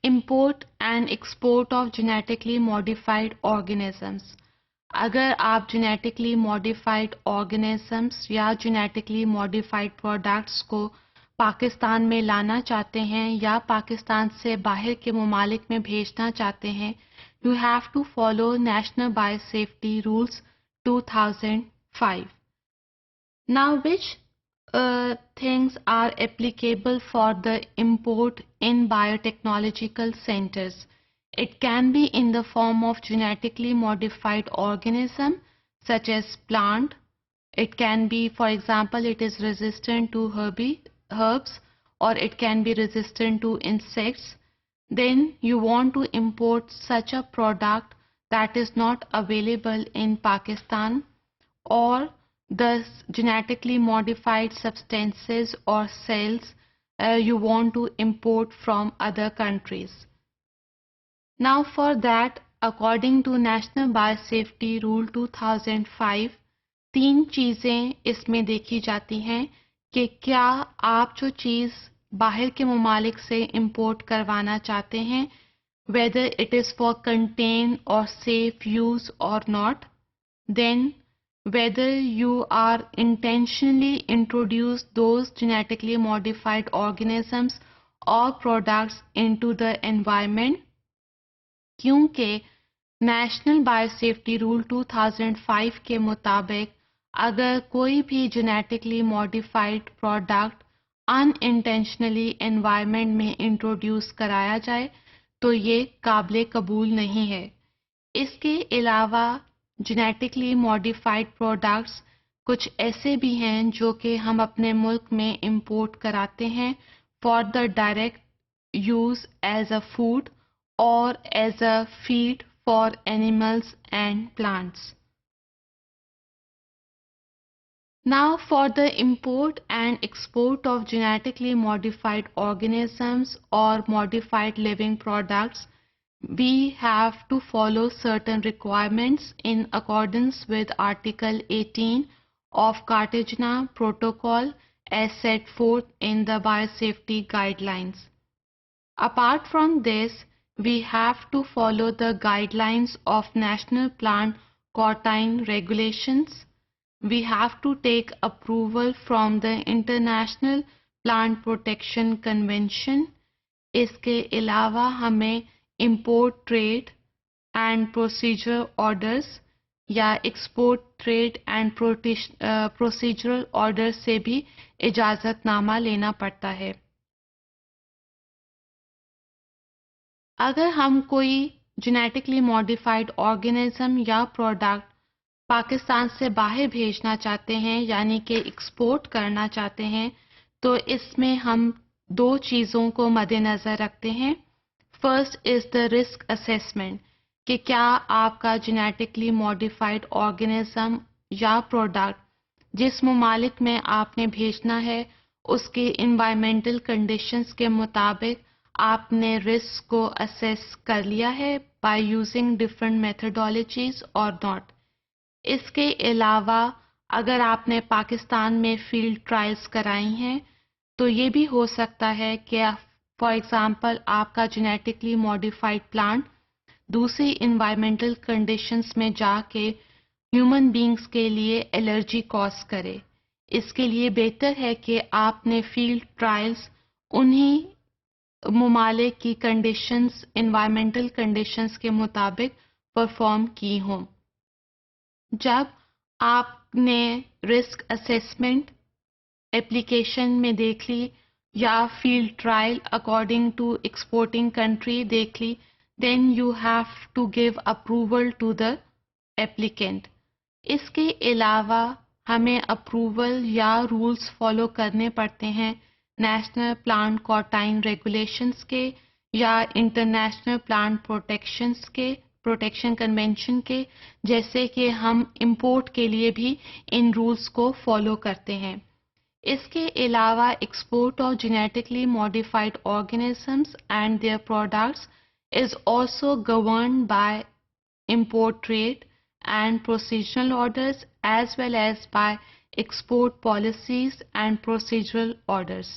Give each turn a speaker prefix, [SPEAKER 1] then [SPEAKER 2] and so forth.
[SPEAKER 1] import and export of genetically modified organisms. اگر آپ genetically modified organisms یا genetically modified products کو پاکستان میں لانا چاہتے ہیں یا پاکستان سے باہر کے ممالک میں بھیجنا چاہتے ہیں, you have to follow National Biosafety Rules 2005. Now, which things are applicable for the import in biotechnological centers? It can be in the form of genetically modified organism such as plant. It can be, for example, it is resistant to herbs, or it can be resistant to insects. Then you want to import such a product that is not available in Pakistan, or the genetically modified substances or cells you want to import from other countries. Now for that, according to National Biosafety Rule 2005, 3 چیزیں اس میں دیکھی جاتی ہیں کہ کیا آپ جو چیز باہر کے ممالک سے امپورٹ کروانا چاہتے ہیں, whether it is for contain or safe use or not. Then whether you are intentionally introduce those genetically modified organisms or products into the environment. کیونکہ نیشنل بایوسیفٹی رول 2005 کے مطابق اگر کوئی بھی جینیٹکلی ماڈیفائڈ پروڈکٹ ان intentionally environment میں introduce کرایا جائے تو یہ قابل قبول نہیں ہے. اس کے علاوہ جینیٹکلی ماڈیفائڈ پروڈکٹس کچھ ایسے بھی ہیں جو کہ ہم اپنے ملک میں امپورٹ کراتے ہیں for the direct use as a food or as a feed for animals and plants. Now for the import and export of genetically modified organisms or modified living products, we have to follow certain requirements in accordance with Article 18 of Cartagena Protocol as set forth in the Biosafety Guidelines. Apart from this, we have to follow the guidelines of National Plant Quarantine Regulations. We have to take approval from the International Plant Protection Convention. اس کے علاوہ ہمیں import trade and procedural orders یا export trade and procedural orders سے بھی اجازت نامہ لینا پڑتا ہے. اگر ہم کوئی جینیٹکلی ماڈیفائڈ آرگینزم یا پروڈکٹ پاکستان سے باہر بھیجنا چاہتے ہیں یعنی کہ ایکسپورٹ کرنا چاہتے ہیں تو اس میں ہم 2 چیزوں کو مد نظر رکھتے ہیں. First is the risk assessment کہ کیا آپ کا جینیٹکلی ماڈیفائڈ آرگینزم یا پروڈکٹ جس ممالک میں آپ نے بھیجنا ہے اس کے انوائرمنٹل کنڈیشنز کے مطابق آپ نے رسک کو اسیس کر لیا ہے بائی یوزنگ ڈفرنٹ میتھڈالوجیز اور ناٹ. اس کے علاوہ اگر آپ نے پاکستان میں فیلڈ ٹرائلز کرائی ہیں تو یہ بھی ہو سکتا ہے کہ فار ایگزامپل آپ کا جینیٹکلی ماڈیفائڈ پلانٹ دوسری انوائرمنٹل کنڈیشنز میں جا کے ہیومن بینگز کے لیے الرجی کاز کرے. اس کے لیے بہتر ہے کہ آپ نے فیلڈ ٹرائلز انہی ممالک کی کنڈیشنز انوائرمنٹل کنڈیشنز کے مطابق پرفارم کی ہوں. جب آپ نے رسک اسیسمنٹ اپلیکیشن میں دیکھ لی یا field trial according to exporting country دیکھ لی, then you have to give approval to the applicant. اس کے علاوہ ہمیں اپروول یا رولز فالو کرنے پڑتے ہیں نیشنل پلانٹ کوارنٹائن ریگولیشنز کے یا انٹرنیشنل پلانٹ پروٹیکشن کنونشن کے, جیسے کہ ہم امپورٹ کے لیے بھی ان رولز کو فالو کرتے ہیں. اس کے علاوہ export of genetically modified organisms and their products is also governed by import trade and procedural orders as well as by export policies and procedural orders.